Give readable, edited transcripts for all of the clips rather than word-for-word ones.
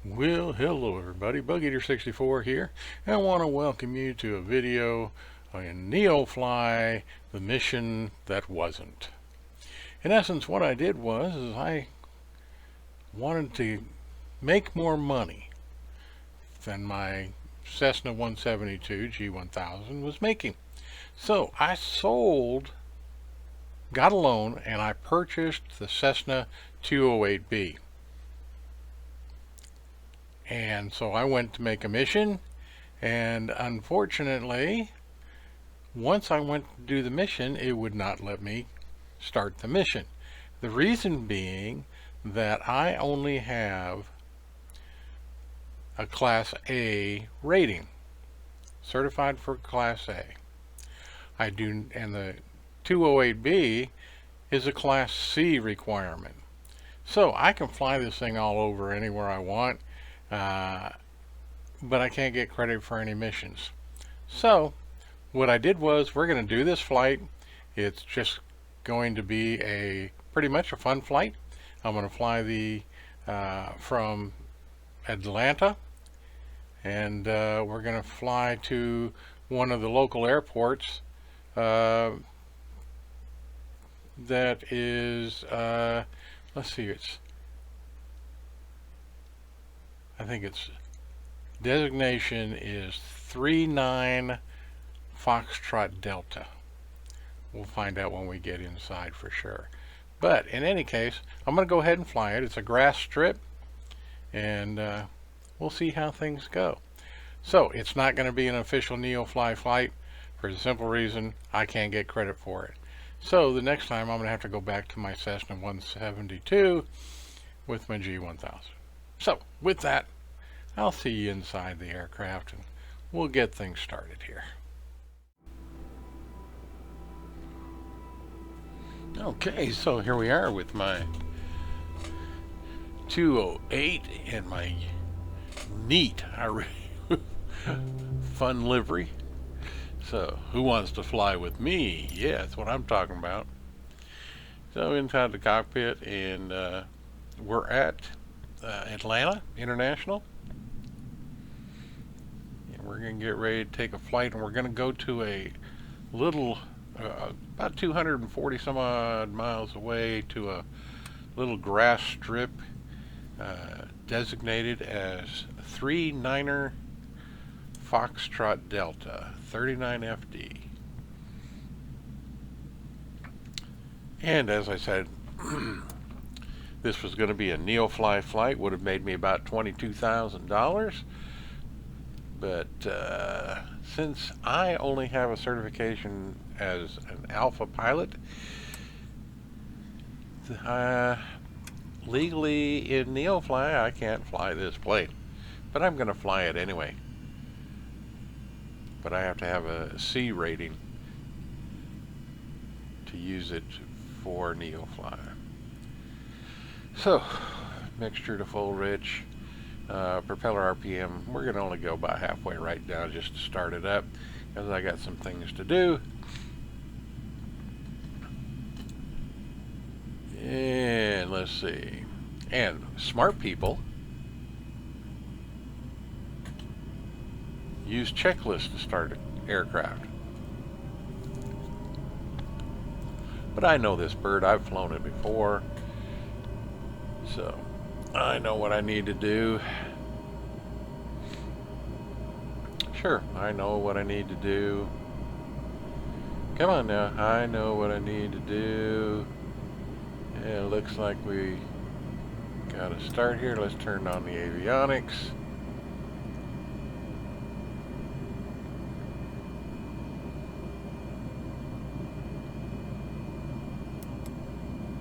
Well, hello everybody, BugEater64 here, and I want to welcome you to a video on NeoFly, the mission that wasn't. In essence, what I did was I wanted to make more money than my Cessna 172 G1000 was making. So I got a loan, and I purchased the Cessna 208B. And so I went to make a mission, and unfortunately, once I went to do the mission, it would not let me start the mission. The reason being that I only have a Class A rating, certified for Class A. I do, and the 208B is a Class C requirement. So I can fly this thing all over anywhere I want. But I can't get credit for any missions. So what I did was, we're going to do this flight. It's just going to be pretty much a fun flight. I'm going to fly from Atlanta, and we're going to fly to one of the local airports that is, let's see, I think its designation is 39 Foxtrot Delta. We'll find out when we get inside for sure. But in any case, I'm going to go ahead and fly it. It's a grass strip, and we'll see how things go. So it's not going to be an official NeoFly flight for the simple reason I can't get credit for it. So the next time I'm going to have to go back to my Cessna 172 with my G1000. So with that, I'll see you inside the aircraft, and we'll get things started here. Okay, so here we are with my 208 and my neat, fun livery. So, who wants to fly with me? Yeah, that's what I'm talking about. So inside the cockpit, and we're at Atlanta International, and we're going to get ready to take a flight, and we're going to go to a little about 240 some odd miles away, to a little grass strip designated as 39er Foxtrot Delta 39FD. And as I said, this was going to be a NeoFly flight. Would have made me about $22,000. But since I only have a certification as an alpha pilot, legally in NeoFly I can't fly this plane. But I'm going to fly it anyway. But I have to have a C rating to use it for NeoFly. So, mixture to full rich, propeller RPM, we're going to only go about halfway right now just to start it up, because I got some things to do. And let's see. And smart people use checklists to start an aircraft. But I know this bird, I've flown it before. So, I know what I need to do. Sure, I know what I need to do. Come on now, I know what I need to do. Yeah, it looks like we got to start here. Let's turn on the avionics.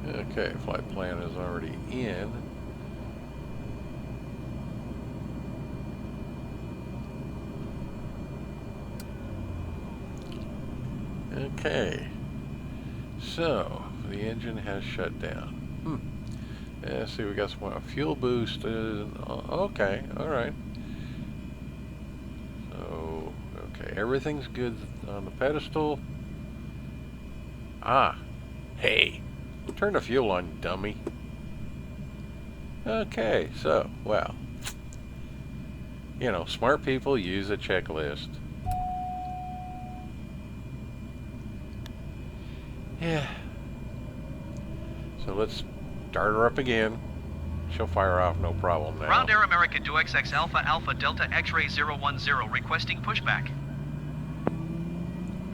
Okay, flight plan is already in. Okay, so the engine has shut down. Yeah, see, we got a fuel boost. Okay, all right. So, okay, everything's good on the pedestal. Hey. Turn the fuel on, dummy. Okay, so, well, You know, smart people use a checklist. Yeah. So let's start her up again. She'll fire off no problem now. Ground Air America 2XX Alpha Alpha Delta X-Ray 010 requesting pushback.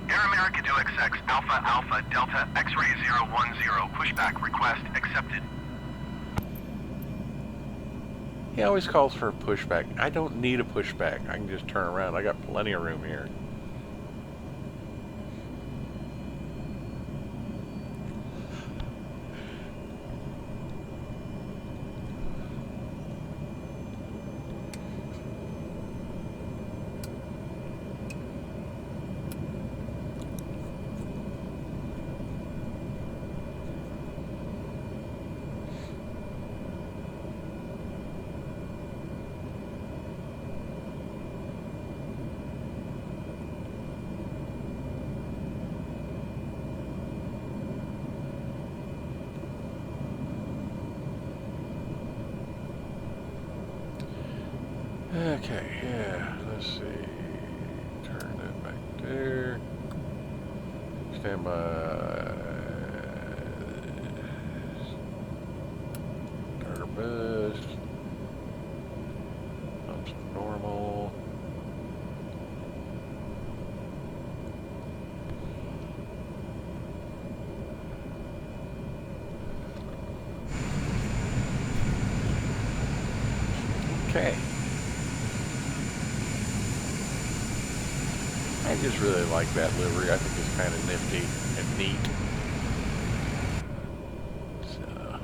Air America 2XX Alpha Alpha Delta X-Ray 010 pushback request accepted. He always calls for a pushback. I don't need a pushback. I can just turn around. I got plenty of room here. Okay, yeah, let's see. Turn that back there. Stand by. Starter boost. Pumps normal. Okay. I just really like that livery. I think it's kind of nifty and neat. So.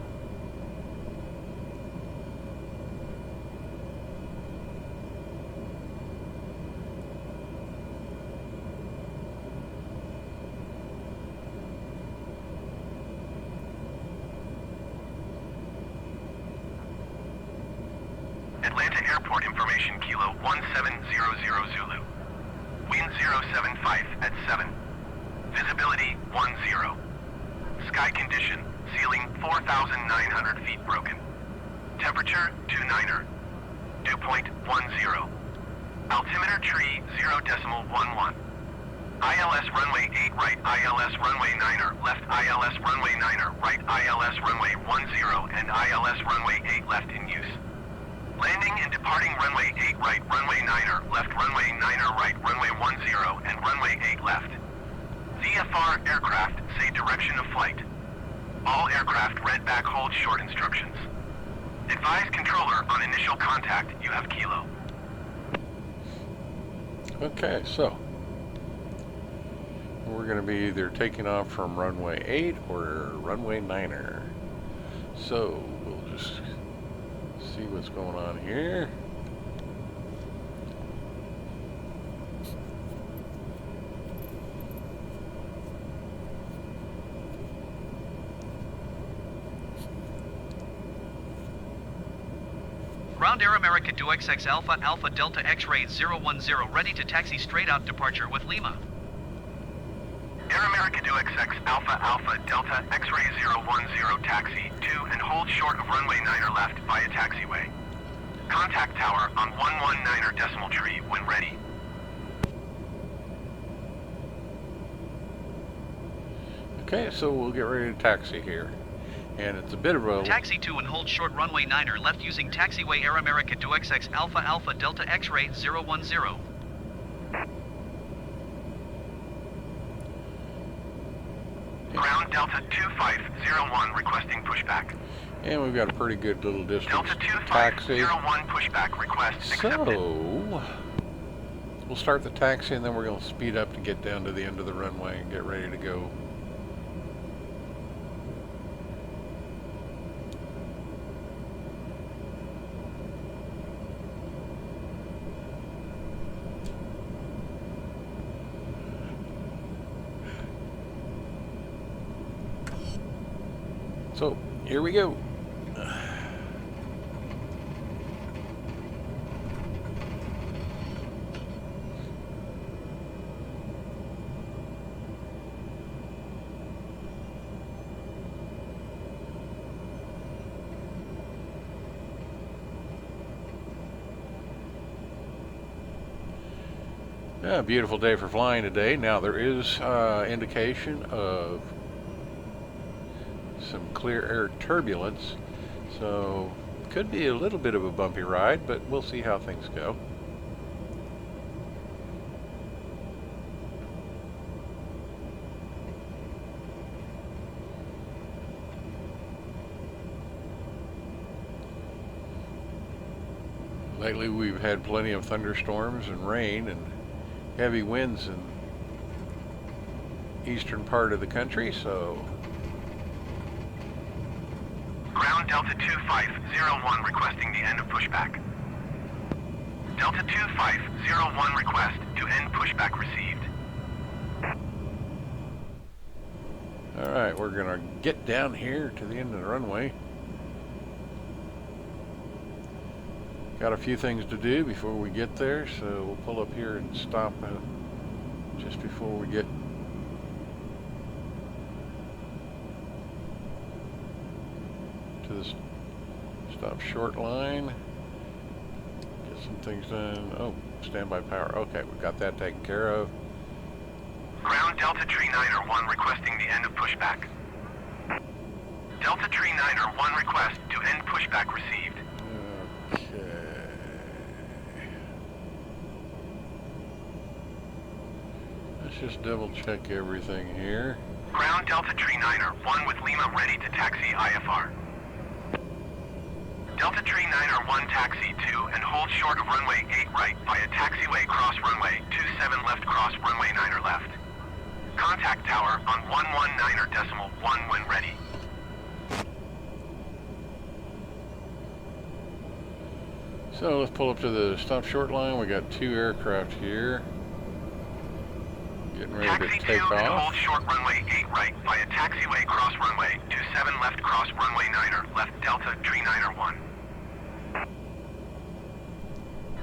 Atlanta Airport information Kilo 1700 Zulu. Wind 075 at 7. Visibility 10. Sky condition, ceiling 4,900 feet broken. Temperature 29er. Dew point 10. Altimeter tree 0.11. ILS runway 8 right, ILS runway 9er left, ILS runway 9er right, ILS runway 10 and ILS runway 8 left in use. Landing and departing runway 8 right, runway 9er left, runway 9er right, runway 10 and runway 8 left. VFR aircraft say direction of flight. All aircraft read back hold short instructions. Advise controller on initial contact, you have Kilo. Okay, so we're going to be either taking off from runway 8 or runway 9er. So we'll just see what's going on here. Ground Air America 2XX Alpha Alpha Delta X-Ray 010 ready to taxi straight out departure with Lima. Air America 2XX Alpha Alpha Delta X-Ray 010 taxi 2 and hold short of runway 9er left via taxiway. Contact tower on 119er decimal tree when ready. Okay, so we'll get ready to taxi here. And it's a bit of a... Taxi 2 and hold short runway 9er left using taxiway Air America 2XX Alpha Alpha Delta X-Ray 010. Ground Delta 2501 requesting pushback. And we've got a pretty good little distance Delta to taxi. 2501 pushback request accepted. So, we'll start the taxi and then we're going to speed up to get down to the end of the runway and get ready to go. So, here we go. Yeah, beautiful day for flying today. Now there is indication of some clear air turbulence, so could be a little bit of a bumpy ride, but we'll see how things go. Lately we've had plenty of thunderstorms and rain and heavy winds in eastern part of the country, so Ground Delta 2501 requesting the end of pushback. Delta 2501 request to end pushback received. alright, we're gonna get down here to the end of the runway. Got a few things to do before we get there, so we'll pull up here and stop just before we get to this stop short line. Get some things done. Oh, standby power. Okay, we got that taken care of. Ground Delta Tree Niner 1 requesting the end of pushback. Delta Tree Niner 1 request to end pushback received. Okay. Let's just double check everything here. Ground Delta Tree Niner 1 with Lima ready to taxi IFR. Delta Tree Niner 1 taxi to and hold short of runway 8 right via taxiway cross runway 27 left cross runway 9 left. Contact tower on 119.1 when ready. So let's pull up to the stop short line. We got two aircraft here. Getting ready Taxi to take 2 and off. hold short runway 8 right via taxiway cross runway 27 left cross runway 9 left Delta Tree Niner 1.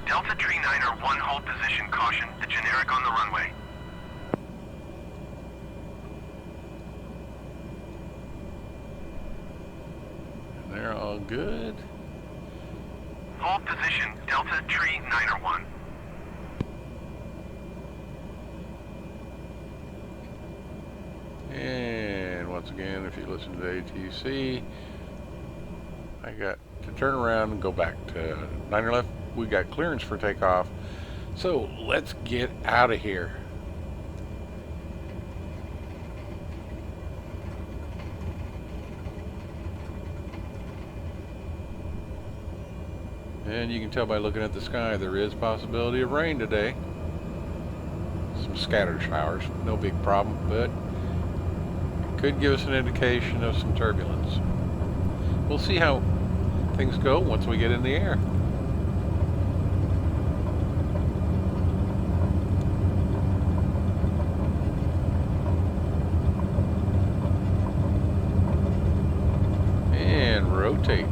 Delta Tree Niner 1 hold position caution, the generic on the runway. And they're all good. Hold position, Delta Tree Niner 1. And once again, if you listen to ATC, I got to turn around and go back to 9 left. We got clearance for takeoff. So let's get out of here. And you can tell by looking at the sky, there is possibility of rain today. Some scattered showers, no big problem, but could give us an indication of some turbulence. We'll see how things go once we get in the air. And rotate.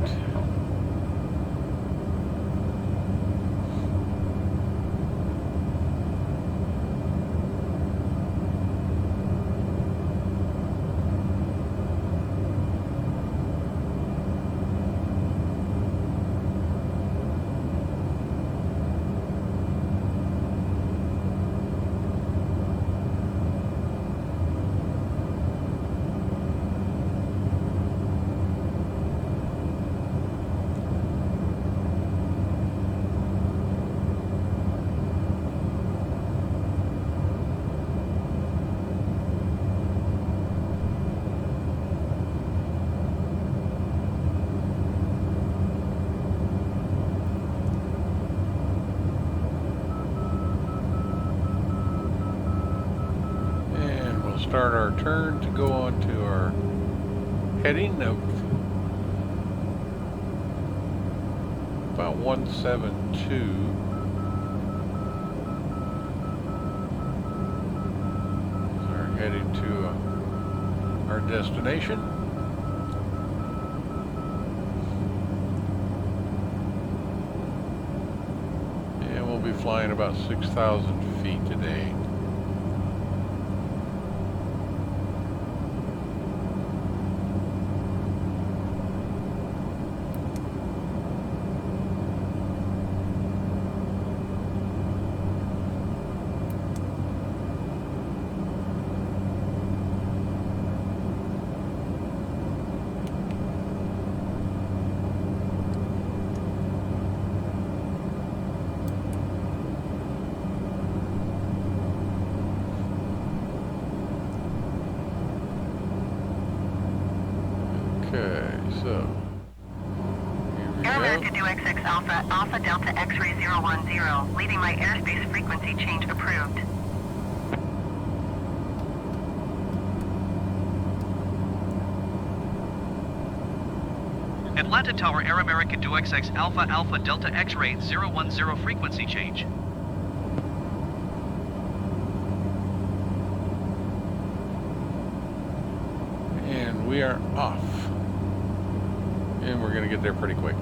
Start our turn to go on to our heading of about 172. We're heading to our destination. And we'll be flying about 6,000 feet today. So, here Air we America go. do XX Alpha, Alpha Delta X-ray 010, leaving my airspace frequency change approved. Atlanta Tower Air America do XX Alpha Alpha Delta X-ray 010 frequency change. And we are off. And we're going to get there pretty quick.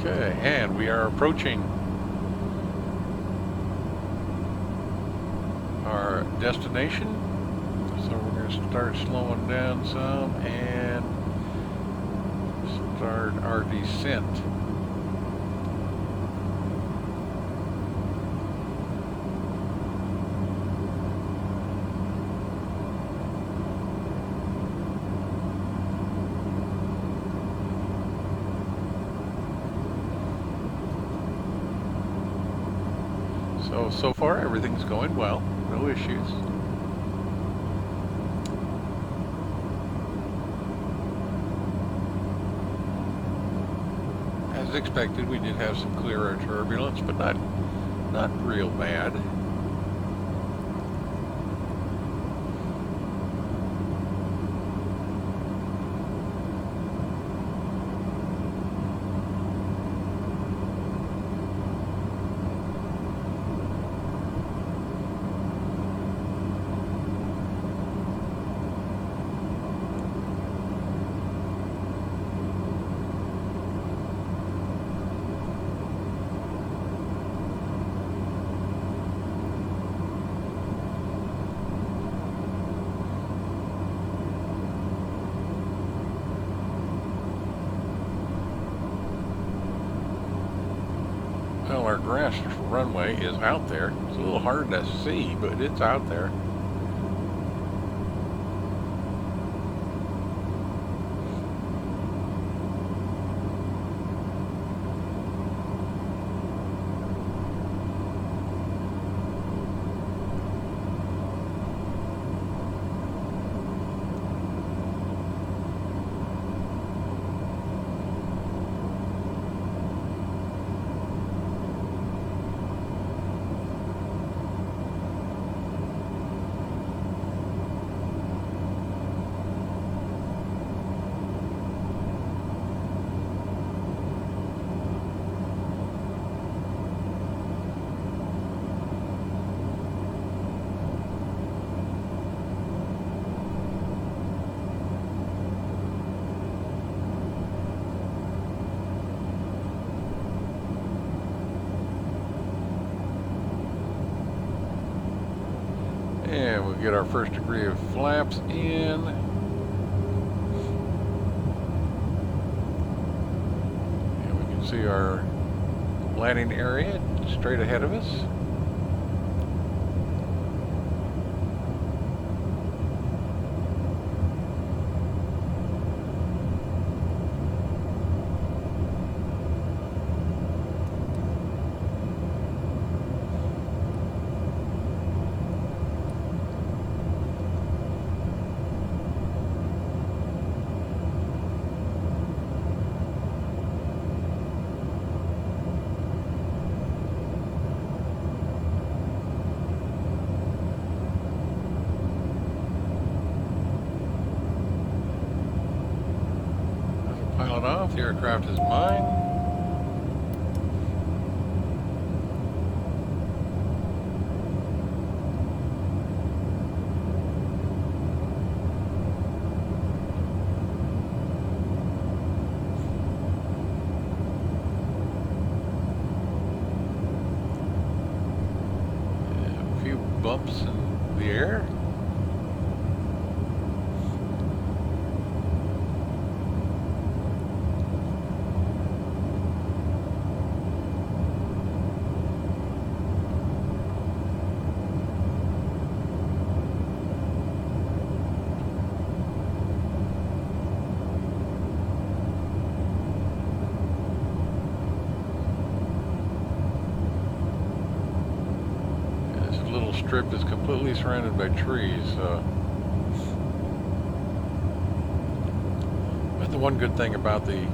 Okay, and we are approaching our destination. So we're going to start slowing down some and start our descent. So far everything's going well, no issues. As expected, we did have some clearer turbulence, but not real bad. Well, our grass runway is out there. It's a little hard to see, but it's out there. And we'll get our first degree of flaps in. And we can see our landing area straight ahead of us. Pilot off, the aircraft is mine. strip is completely surrounded by trees, so. But the one good thing about the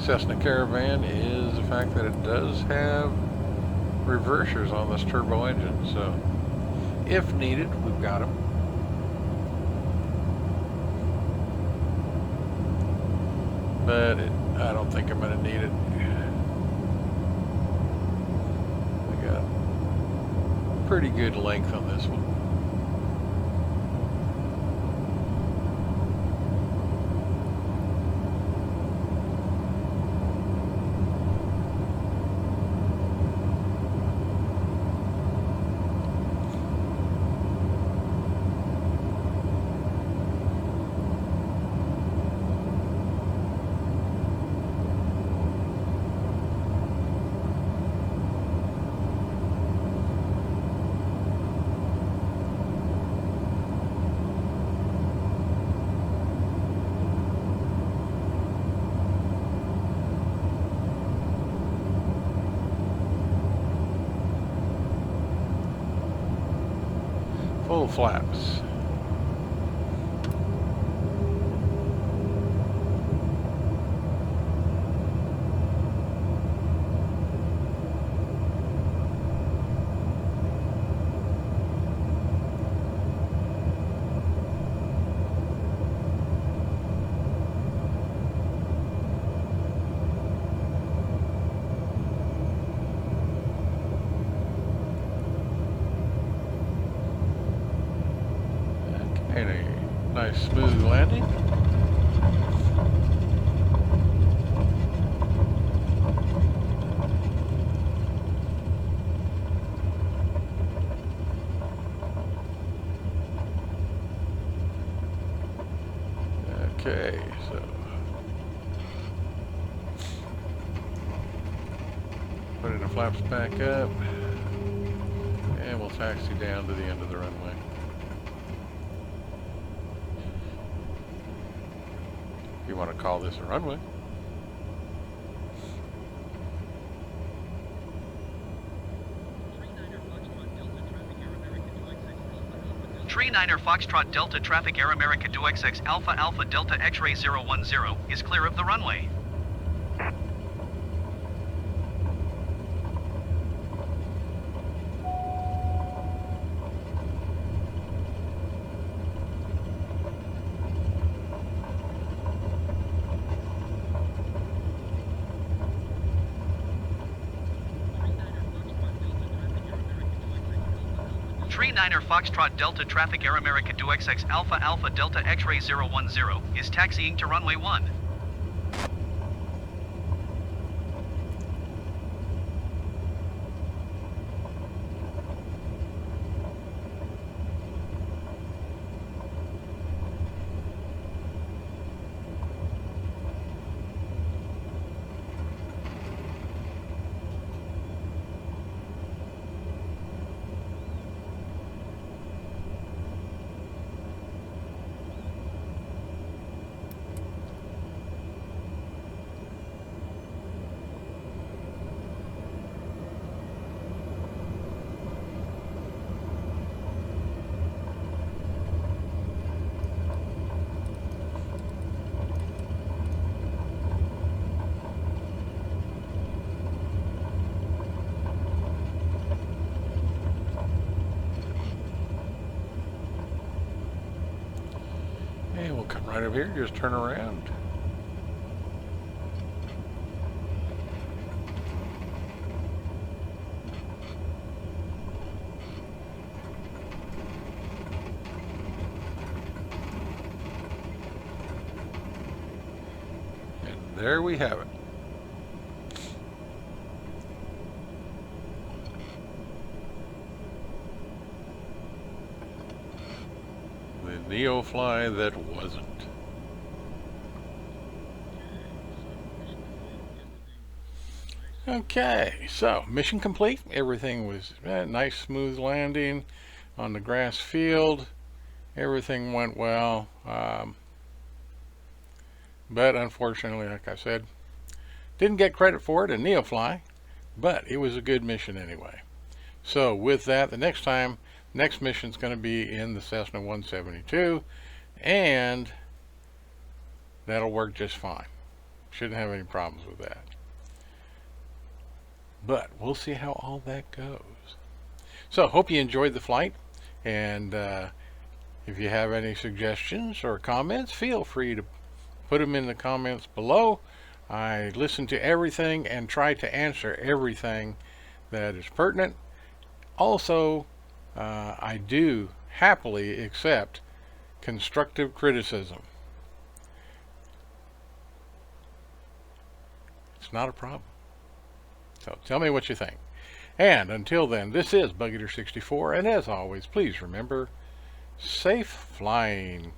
Cessna Caravan is the fact that it does have reversers on this turbo engine, so if needed, we've got them. But I don't think I'm going to need it. We got pretty good length on this one. Full flaps. And a nice smooth landing. Okay, so putting the flaps back up, and we'll taxi down to the end of the runway. If you want to call this a runway. Tree 9er Foxtrot Delta Traffic Air America 2XX Alpha Alpha Delta X-Ray 010 is clear of the runway. Tree 9er Foxtrot Delta Traffic Air America 2XX Alpha Alpha Delta X-Ray 010 is taxiing to runway 1. And we'll come right over here, just turn around. And there we have it. The NeoFly that wasn't. Okay, so mission complete. Everything was nice, smooth landing on the grass field. Everything went well, but unfortunately, like I said, didn't get credit for it in NeoFly, but it was a good mission anyway. So with that, the next mission is going to be in the Cessna 172, and that'll work just fine. Shouldn't have any problems with that. But we'll see how all that goes. So hope you enjoyed the flight, and if you have any suggestions or comments, feel free to put them in the comments below. I listen to everything and try to answer everything that is pertinent. Also, I do happily accept constructive criticism. It's not a problem. So tell me what you think. And until then, this is Bug Eater 64, and as always, please remember, safe flying.